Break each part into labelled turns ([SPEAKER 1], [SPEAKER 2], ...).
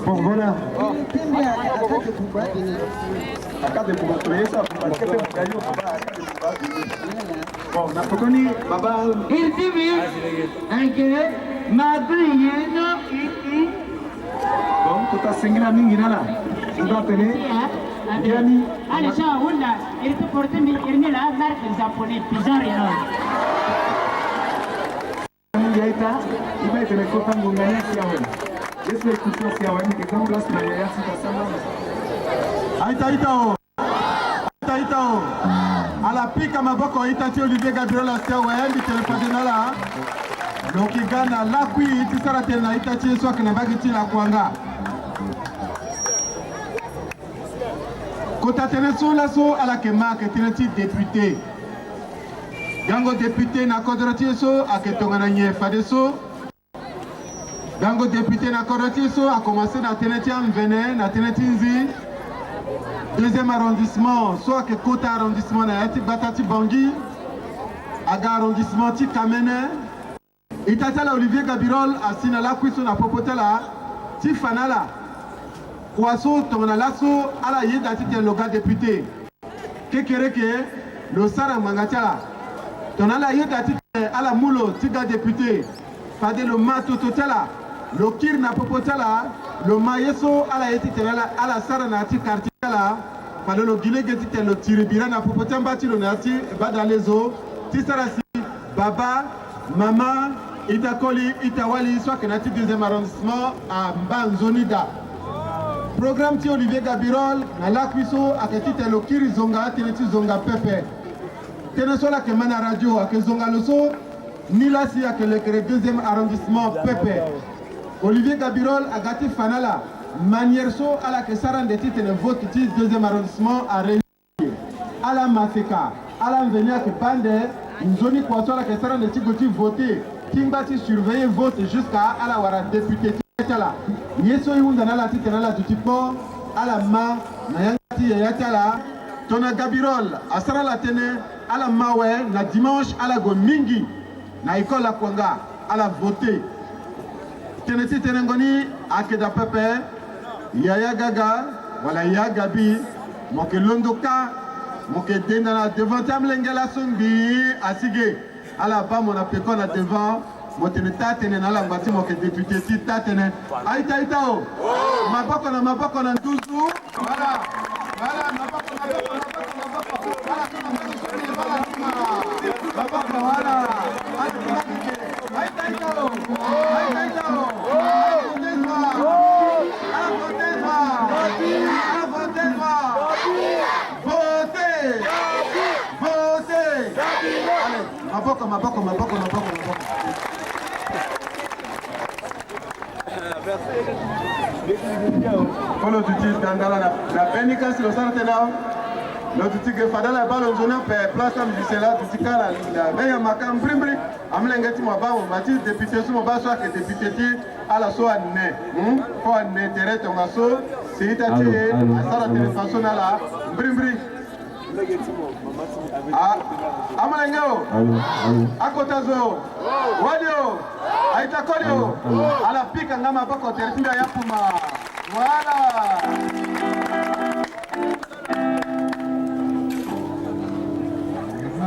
[SPEAKER 1] Bon, voilà. Bon, napokoni baba
[SPEAKER 2] iltimi anke madriyeno
[SPEAKER 1] bon tutasingira mingi nala ndatene yani
[SPEAKER 2] alisha hunda irti porte mi irnila marke japonais bizarre no
[SPEAKER 1] yaita iba itene kota ngonganya siawe yesu ekusia siawe ni kitabu la sina ya sita sana aitaitao ala pika maboko itati Olivier Gabriel Astiawe ndi telefone nala lokigana lakwi tisara tena itati swa kana bagiti la kwanga kota teneso la so ala kema ke teneti député gango député na kodrati so aketonga na nyefa de so gango député na kodrati so a commencé na teneti amvene na teneti nzi deuxième arrondissement, soit que Kota arrondissement na yati Batati Bangui, aga arrondissement ti Kamene, itatala Olivier Gabirol asina la kwiso na popotela ti fanala, kwaso tongana laso ala yeda ti te loga député, kekereke lo sara mangatala, tonala yeda ti te ala mulo ti ga député, fade lo mato totela, lo kir na popotela, lo mayeso ala yeti te ala sara na ti quartier la palolo gile geti te lo tiribira na popotamba ti lo nati badalezo ti sarasi baba mama itakoli itawali soit que nati deuxième arrondissement à Mbanzonida programme ti Olivier Gabirol na lakwiso aketi te lo kiri zonga ti zonga pepe tene sola ke mana radio ake zonga loso ni la si ake le deuxième arrondissement pepe Olivier Gabirol agati fanala manière so à la que ça rend des titres de vote du deuxième arrondissement à réunir à la Maseka à la venir que bande une zone quoi soit la que ça rend des titres de voter timbati surveiller vote jusqu'à à la wara député là yeso yunda na la titre na la tutipo à la ma na yati yatala tona Gabirol à sara la tene à la mawe na dimanche à la gomingi na école la kwanga à la voter teneti tenengoni akeda pepe Yaya Gaga, voilà Yaya Gabi, moke Londoka, moke Dendana devant Tamlengela Songbi, Asige, à la bas mon apécon à devant, mon tenetane na la bâti moke député titatene, aïta aïtao, ma bakona toujours, voilà, voilà, ma bakona, Maboko. Polo tuti dandala na benika si lo sarte là. Lo tuti ke fadala balo zona pe place am disela tuti kala la meya makam brimbri amlengeti mabao mati député so mabaso ke député ti ala so anne ko anne tere to ngaso sita ti asara téléphone la brimbri amalengeo akotazo wadio aitakolio ala pika ngama bako tertinda yapuma voilà.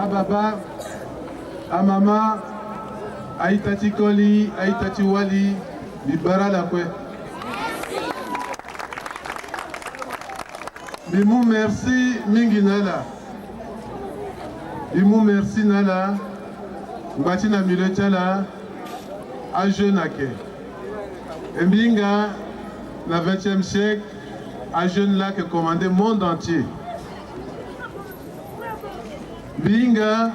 [SPEAKER 1] Baba, a mama, aitati koli, aitati wali, bibara la kwe. Bimou merci mingi nala. Bimou merci nala. Mbati na milete la, a jeune ake. Mbinga, na 20e siècle, a jeune là qui commandait le monde entier. Binga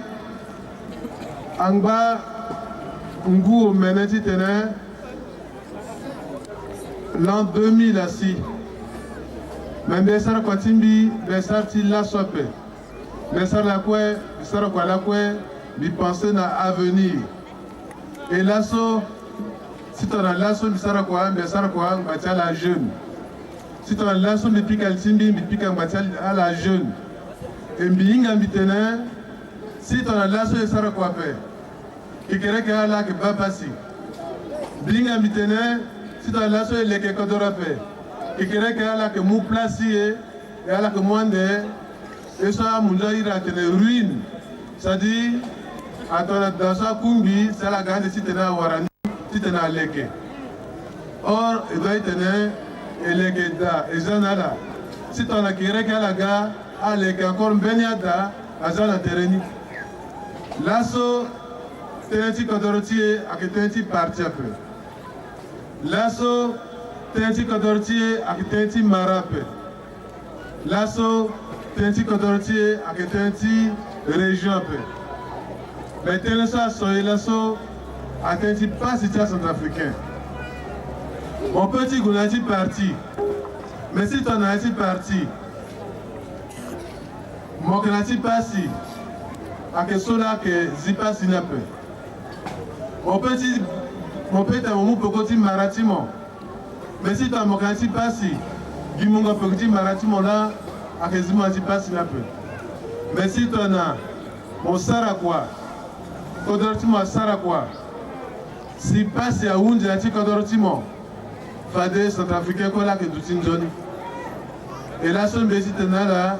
[SPEAKER 1] angba ngu meneti tene l'an 2000 assis. Mais besar kwatimbi besar ti la sope. Besar la kwe, besar kwa la kwe, bi penser na avenir. Et l'asso si tu as l'asso besar kwa ngbatia la jeune. Si tu as l'asso depuis kaltimbi depuis ngbatia la jeune. Et binga bitene si tu as l'asso de Sarah Kouape, qui est là qui va passer. Binga mitene, si tu as l'asso de Lekekodorape, qui est là qui mou placé, et là que moi et ça munda ira tene ruine. C'est-à-dire, dans sa kumbi, c'est la grande si tu as warani, si tu as leke. Or, il doit être et lekeda, et zanala. Si tu as la kéré la gare, à leke encore beniada, à zana tereni. L'asso, Teneti Kodorotier, a Teneti parti un peu. L'asso, Teneti Kodorotier, a Teneti Marape. L'asso, Teneti Kodorotier, a Teneti région un peu. Mais Tenesa, soyez l'asso, a Teneti pas cité centrafricain. Mon petit Gounati parti. Mais si tu en as parti, mon Gounati parti. A que cela que zipa sinape. Mon petit amour pokoti maratimo. Mais si tu as mon kanti passi, gimunga pokoti maratimo là, a que zima zipa sinape. Mais si tu as mon sarakwa, kodortimo sarakwa, si passe à unde ati kodortimo, fade centrafricain kola que doutin joni. Et là son besi tenala,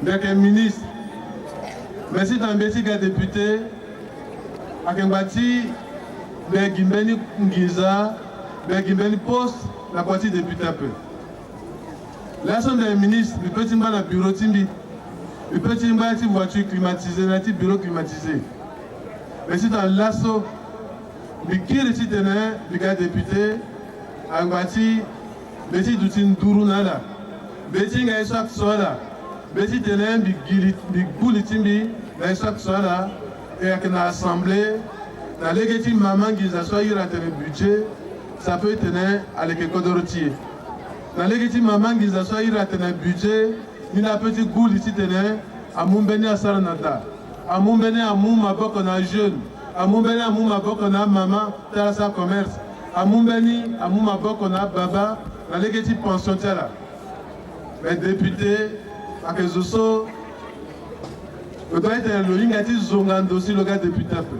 [SPEAKER 1] avec un ministre. Mais si tu as un petit député, à Kembati, Gimbeni Ngiza, Gimbeni poste, la partie député un peu. Là, sont des ministres, le petit mal à bureau timbi, le petit mal à voiture climatisée, le bureau climatisé. Mais si tu as l'asso, le qui est le gars député, à Kembati, le petit doutin Durunala, le petit Gaïsak Sola. Beti tenen bi goulitimbi na chaque soit là et avec l'assemblée dans les maman qui s'assoit il a le budget ça peut tenir à l'économie dans les maman qui s'assoit il a le budget il a petit goul ici tenir à Mumbeni à Saranata à Mumbeni à Mouma boko na jeune à Mumbeni à Mouma boko na maman dans sa commerce à Mumbeni à Mouma boko na baba dans les pension là les députés à que je sois, je dois être le lingati zongando si le gars député un peu.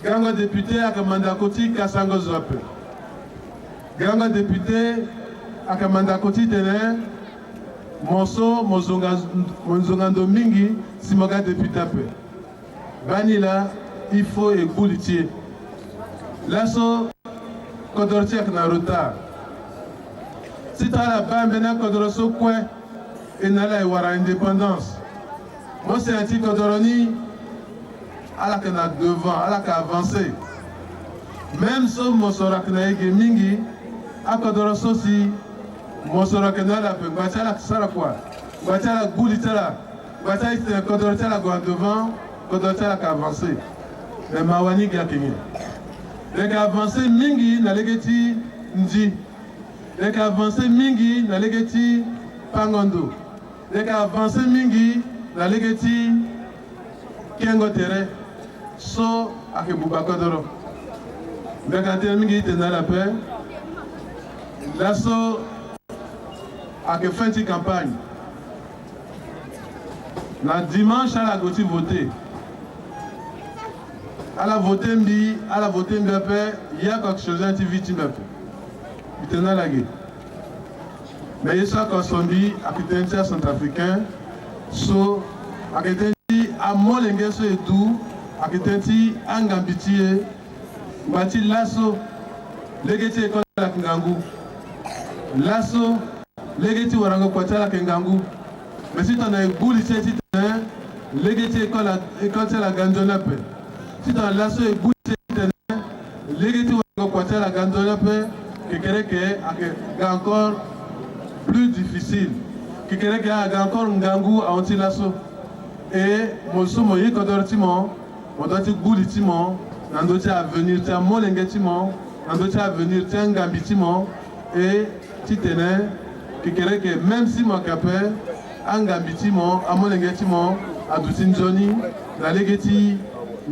[SPEAKER 1] Grand député à Kamandakoti Kassango Zwape. Grand député à Kamandakoti Tene, Monso, Monzongando Mingi, si mon gars député un peu. Vanilla, il faut et goulitier. L'asso, Kodorti à Knaruta. Si tu as la bande, maintenant Kodoroso, quoi? Et n'allait avoir indépendance. Moi, c'est un petit Kodoroni, à la qu'on a devant, à la qu'on a avancé. Même si mon sorakna est mingi, à Kodoroso si mon sorakna la peut, Batia la Sarakwa, Batia la Goulitala, Batia la Kodorita la devant,
[SPEAKER 3] kodoroti la ka avancé mais mawani ga kenye les ka avancé mingi na legeti ndi les ka avancé mingi na legeti pangondo les ka avancé mingi na legeti kengo tere so ake bubakodoro les ka tere mingi tena la paix lasso ake fin de campagne na dimanche à la goti voté à la voté mbi après il y a quelque chose anti victime après bitena lagé mais il soit consombi à quittentia centrafricain so à quittentia à molenge so edu à quittentia angambitié bati lasso legeti école la kingangu lasso legeti warango kwatala kingangu mais si tu as un bout de cette l'égalité école la gandonape. Si tu as lasso et bout de cette l'égalité ou la gandonape, qui crée que encore plus difficile. Qui crée qu'il y a encore un gangou à anti lasso. Et mon somme est quand on doit te bout de timon, on doit te venir, tu as mon lengetiment, on doit te venir, tu as un gambitiment et tu tenais qui crée que même si mon capé anga bitimo amolengetimo aduti njoni na legeti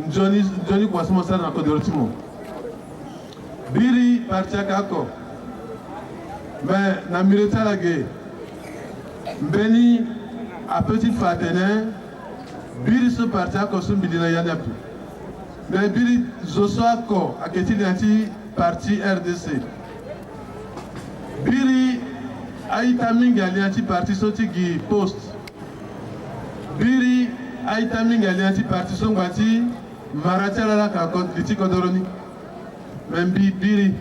[SPEAKER 3] njoni kwa simo sana na kodorotimo biri partia kako mais na milita lage mbeni a petit fatene biri so partia ko so bidina yanapi mais biri zoso ako aketi nanti parti RDC biri aïta mingi alianti parti soti gi post biri aïta mingi alianti parti songwati marati ala ka liti kodoroni même biri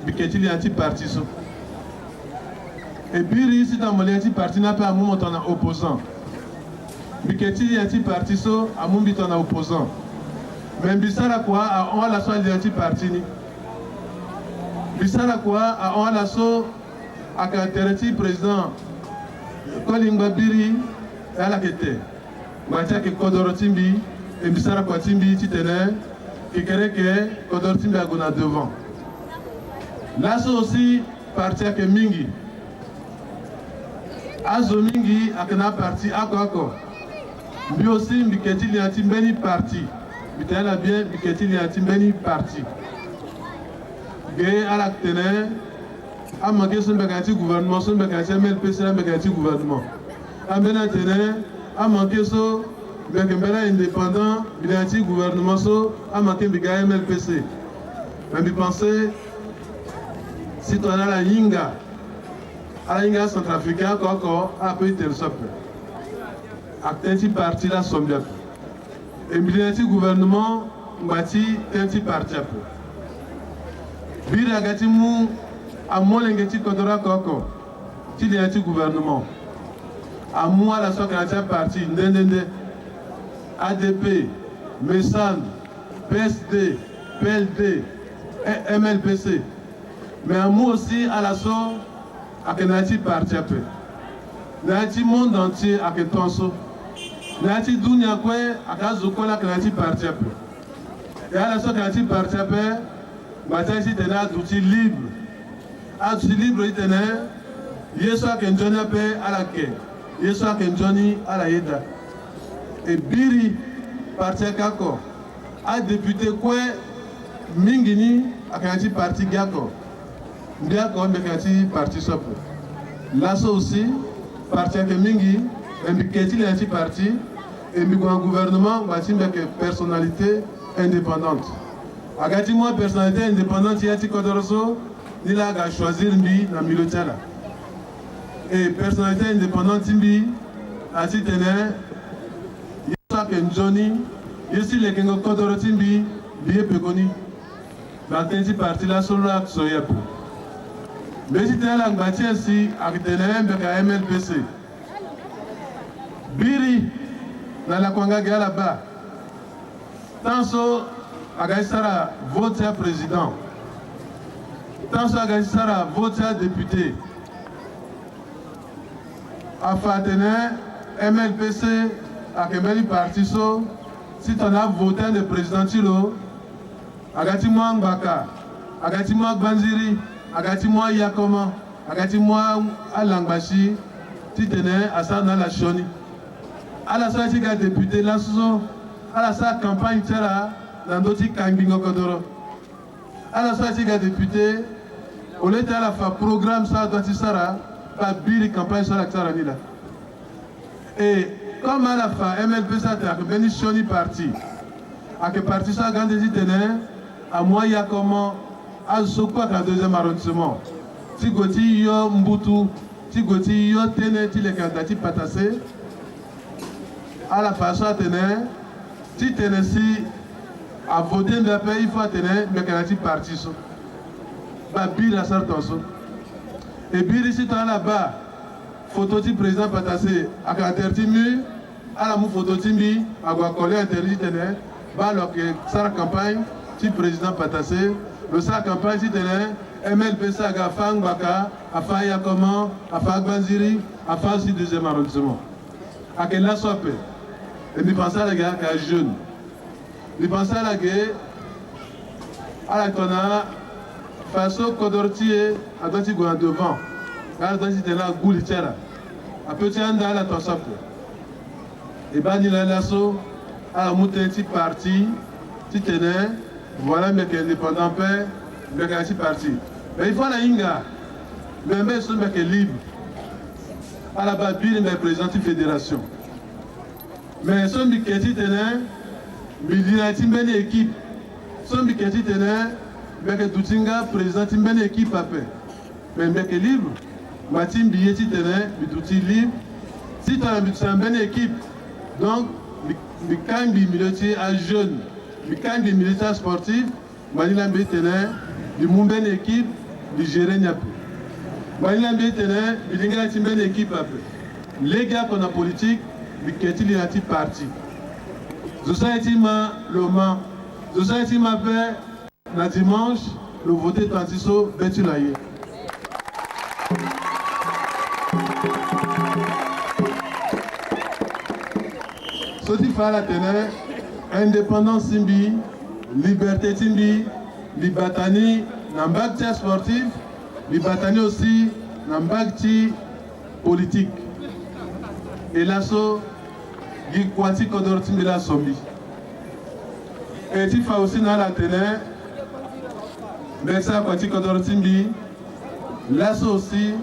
[SPEAKER 3] biketi lianti parti so et biri si dans lianti parti n'a pas amu motona opposant biketi lianti parti so amu bitona opposant même bisara quoi a on la so lianti parti ni bisara quoi a on la so akatereti président Kolingba Biri ala kete macha ke kodorotimbi et bisara kwa timbi titene qui crée que kodorotimbi agona devant là c'est aussi parti ke mingi azo mingi akana parti ako bi aussi mbiketi li atimbeni parti bitala bien mbiketi li atimbeni parti ge ala tene a manqué son bagage gouvernement, son bagage MLPC, son bagage gouvernement. A bien tenu, a manqué son bagage indépendant, bagage gouvernement, a manqué bagage MLPC. Mais je pensais, si tu as la Yinga centrafricaine, a pu être le sople. Acteur parti là, son bien. Et bagage gouvernement, bâti un petit parti. Bira gatimu à moi l'engagement kodora koko tu dis un gouvernement à moi la secrétaire parti ndende ADP MESAN PSD PLD et MLPC mais à moi aussi à la so à kenati parti après nati monde entier à ketonso nati dunia kwe à kazukola kenati parti après et à la so kenati parti après bataille si tena d'outils libres à libre itene yeso akenjoni ape ala ke yeso akenjoni ala yeda et biri parti kako a député kwe mingini akanti parti gako ndiako mbekati parti sopo laso aussi parti ke mingi mbiketi le anti parti et mbigo un gouvernement bati mbeke personnalité indépendante agati moi personnalité indépendante yati kodoroso il a choisi Mbi dans Milotala. Et personnalité indépendante Mbi a dit il y a un Johnny, il y a les Kengo Kodoro Timbi, bien Pekoni. Dans cette partie là, sur la Soyapo. Mais si tu as la bâtisse ici, avec des MLPC. Biri, dans la Kwanga là-bas. Tant so, Agaïsara vote à président. Tant que Agaïsara vote à député, à Fatene, MLPC, à Kemeli Partiso, si tu as voté le président Tilo, agati moi Mbaka, agati moi Gbanziri, agati moi Yakoma, agati moi Alangbashi, tu tenais à ça dans la choni. À la sortie de député, là, à la sa campagne, dans d'autres Kambingo Kodoro. À la sortie de député, au lieu de la programme, ça doit être pas biri campagne sur la Tsaranila. Et comme à la fin, MLP ça a béni Choni parti. À que parti ça quand ils tenaient à moi il y a comment à Sokwa dans deuxième arrondissement. Si Goti yo Mbutu, si Goti yo tenait les candidats patassé. À la fin ça tenait, si tenait si à voter le pays il faut tenir le candidat parti. Bah biri la sorte et biri si tu es là-bas. Photo du président Patassé à 40 mur, à la mou photo timbi, à Guacolé interdit tenait, bah alors que ça la campagne, si président Patassé, le sa campagne si tenait, MLP Saga Fang Baka, à Faya comment, à Fagbanziri, à Fang si deuxième arrondissement. À quel là soit fait. Et nous pensons à la guerre qu'à jeune. Nous pensons à la guerre, à la tona, façon Kodortier, à droite devant. Quand on était là, goût littéraire. À petit anda la tosape. Et ben il a l'assaut à la montée de parti, si tenait, voilà mais que indépendant père, mais qu'un parti. Mais il faut la inga, mais son mec est libre. À la babine, mais président de fédération. Mais son biquetti tenait, mais il a une bonne équipe. Son biquetti tenait, mais que Doutinga, président d'une bonne équipe à paix. Mais mec est libre. Matim billet si tenait, mais libre. Si tu as une bonne équipe, donc, les camps de militaires à jeunes, les camps de militaires sportifs, Manila tenait, les bonne équipe, les gérer n'y a plus. Manila tenait, les une bonne équipe après. Les gars qu'on a politique, les qui les anti parti. Society m'a le man, Society m'a fait, le dimanche, le voté Tantiso, Betulaye. Ce qui fait la tenue, indépendance Simbi, liberté Simbi, Libatani, Nambakti sportif, Libatani aussi, Nambakti politique. Et l'assaut, Gikwati Kodortimbi la Sombi. Et il faut aussi dans la tenue, Beksa Kwati Kodortimbi, l'assaut aussi,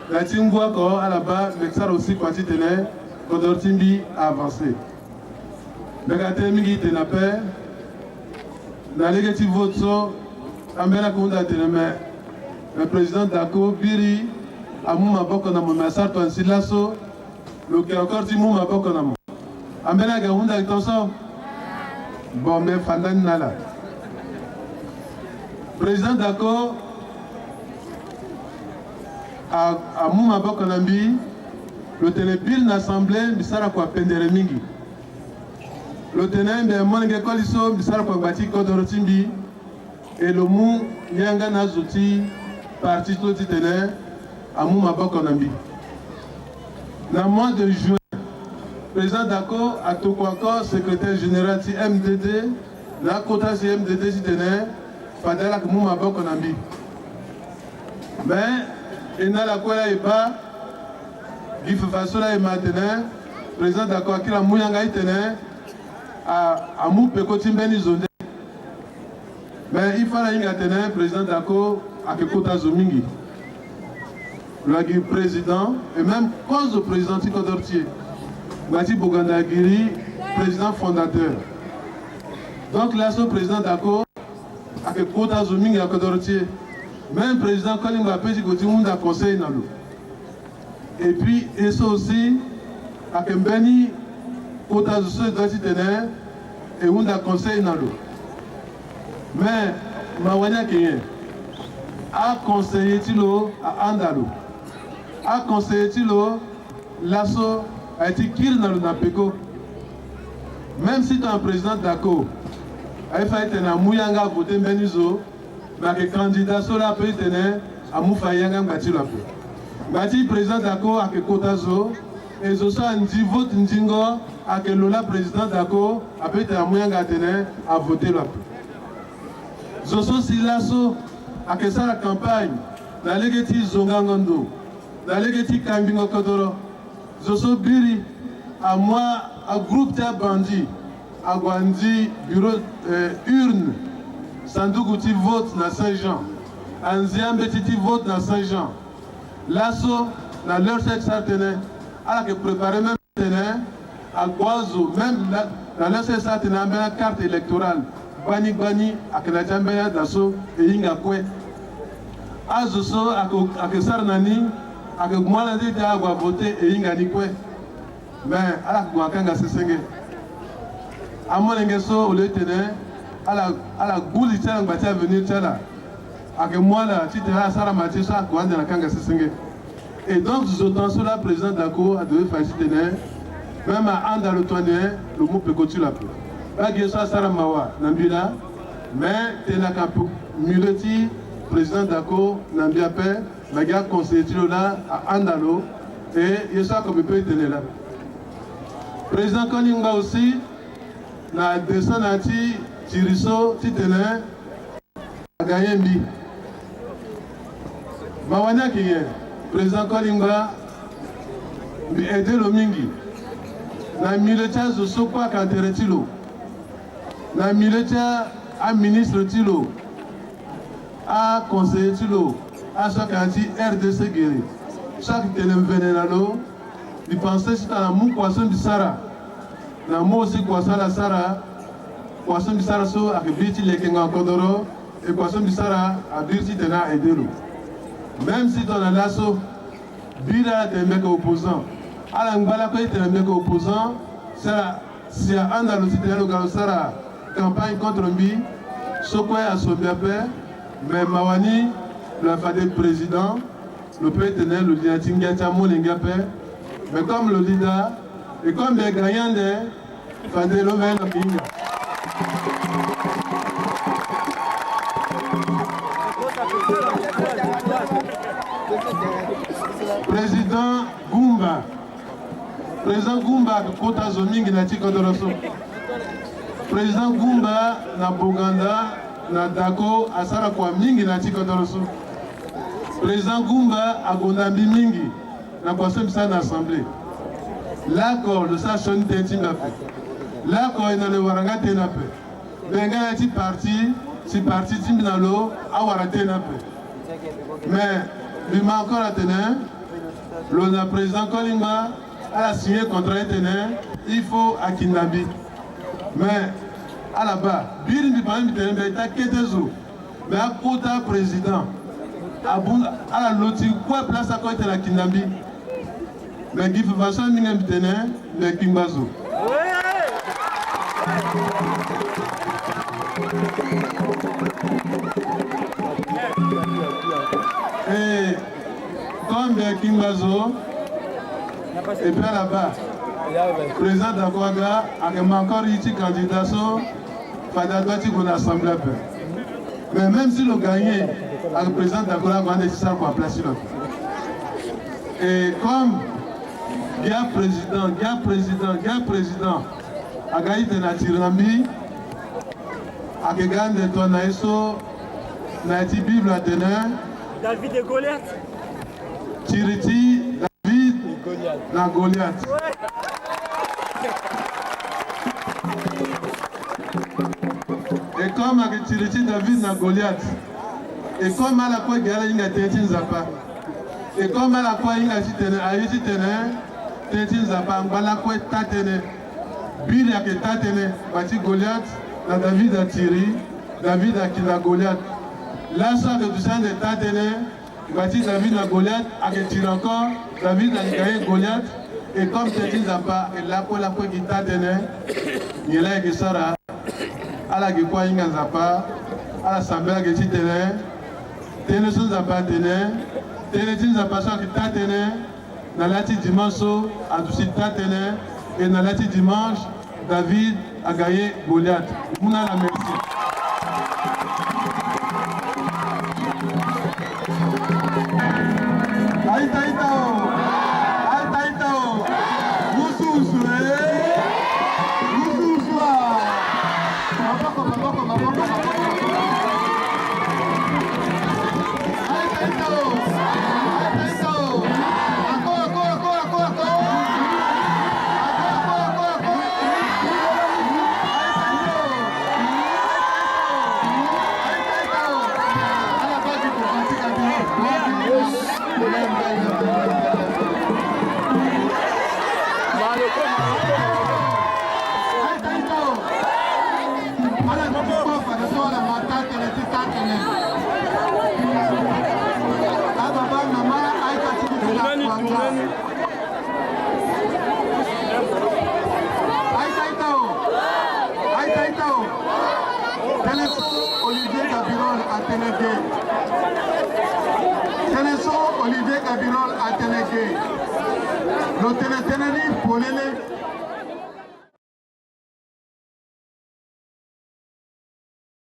[SPEAKER 3] la Tingwako à la base, Beksa aussi Kwati tenue, Kodortimbi a avancé. Mais quand tu es en paix, dans les petits votes, le président Dako, Biri, a mouma boko na mouma sarto en silaso, le qui encore dit mouma boko na mouma. Ambela gaunda est ensemble. Bon, mais Fandan Nala. Président Dako, a mouma boko na mbi, le télébill l'assemblée, bisara kwa pendere mingi. Le tenant de mon école iso bisara kwa bati Kodorotimbi et le mou yanga nazuti parti tout tenant à mou maboko nambi. Dans le mois de juin, président Dako a tout encore secrétaire général si MDD, la quota si MDD si tenant fadala que mou maboko nambi. Mais il n'a la quoi et pas il faut faire cela et maintenant président Dako qui la mou yanga tenant à mou pekoti mbeni zonde. Mais il fallait que le président Dako à Kekota Zomingi. Le président et même cause du président Tiko Dortier. Mati Bogandagiri, président fondateur. Donc là, ce président Dako à Kekota Zomingi à Kodortier. Même président Kolimba Peti Koti Munda conseil dans l'eau. Et puis, et ça aussi, à Kembeni, Kota Zomingi et Munda conseil dans l'eau. Mais, Mawania Kenyen a conseillé Tilo à Andalo. A conseillé Tilo, l'assaut a été kill dans le Napeko. Même si tu es un président Dako, il faut être un Mouyanga voté Benizo, mais que candidat sur la peut tenir à Moufayanga Bati la Bati président Dako à Kotazo, et Zoso Andi vote Ndingo, à que Lola président d'Ako, a peut-être un moyen à voter là. Zoso Silaso, à que ça la campagne, dans les Geti Zongangondo, dans les Geti Kambingo Kodoro, Zoso Biri, à moi, à groupe de bandits, à Gwandi, bureau urne, Sandougouti vote dans Saint-Jean, Anziam Betiti vote dans Saint-Jean, Lasso, dans leur sexe tenait, à que préparer même tenait, à Guazo, même dans leur sexe tenait une carte électorale, Bani Bani, à Kanadjambaya d'Asso et Ingakwe. À Zoso, à que Sarnani, à que Moualandi a voté et Inganikwe. Mais à la Guakanga Sessenge. À mon engeso, au lieu tenait, à la goule, il tient à venir tchala. À que moi, là, tu te as Sarah Matissa, Guanda la Kanga Sessenge. Et donc, je suis là, président de la Cour, à devoir faire tenir, même à Anda le Toiné, le mot peut continuer la peau. Là, je suis à Sarah Mawa, Nambila, mais tu es là, Muleti, président de la Cour, Nambia Père, ma gars, conseiller là, à Andalo, et je suis comme il peut tenir là. Président Kolinga aussi, na descend à Tiriso, Titene, a gagné mi. Mawania qui est, président Kolinga, lui aider le mingi. Na militaire de Sokwa Kantere Tilo. Na militaire à ministre Tilo. À conseiller Tilo. À chaque anti RDC guéri. Chaque télévénénalo. Il pensait que c'était un mou poisson du Sara. Na mou aussi poisson la Sara. Poisson du Sara so a biti les Kenga Kodoro. Et poisson du Sara a biti tena aidé. Même si dans la lasso, Bira est un mec opposant. À l'Angbala, il est un mec opposant. C'est à Andalousie, Sara campagne contre Mbi. Sokwe a sauvé la paix. Mais Mawani, le fadé président, le président, le leader Tingatia Molingapé. Mais comme le leader, et comme les gagnants de Fadé Loven Kinga. Président Goumba. Président Goumba, Kota Zomingi na Tikodoroso. Président Goumba na Boganda, na Dako, Asara kwa mingi na Tikodoroso. Président Goumba a Gondambi mingi, na Kwasem San Assemblée. L'accord de sa chaîne Tentinapé. L'accord est dans le Waranga Tenapé. Benga est parti, si parti Timbinalo, à Waratenapé. Mais, il m'a encore à tenir, le président Kolinga a signé contre un tenir, il faut à Kindabi. Mais, à la base, Bill ne peut pas me tenir, mais mais à côté président, à la loti, quoi place à côté de la Kindabi. Mais il faut faire ça, il me tenir, mais Kimbazo. Et comme Kimbazo, et puis là-bas, le président d'Akouaga a encore été candidat à l'Assemblée. Mais même si le gagné, le président d'Akouaga a décidé pour placer là. Et comme il y a président, a gagné de Natirambi, a gagné de Tonaïso, Nati Bible à tenir.
[SPEAKER 4] David et Goliath.
[SPEAKER 3] Tiriti, David, na Goliath. Et comme avec Tiriti, David, na Goliath. Et comme à la fois, il y a une Tintin Zapa. Et comme à la fois, il y a Tintin Zapa, il y a quoi Tatene. Bill y a que Tatene, Bati Goliath, na David a Tiri, David a Kila Goliath. Là, ça de tout ça de Tatene, Bati David a Goliath, a tiré encore, David a gagné Goliath, et comme Tintin Zapa, et là, pour la fois qui Tatene, il y a là que Sarah, à la Gekwa Inga Zapa, à l'Assemblée à Getitene, Ténéson Zapa Tene, Ténétin Zapa Sa qui Tatene, dans l'ati dimanche, à tout Tatene, et dans l'ati dimanche, David a gagné Goliath. Mouna la merci. Aïtaïtao! Aïtaïtao!
[SPEAKER 1] Olivier Gabirol a Télégué. Le Télégué,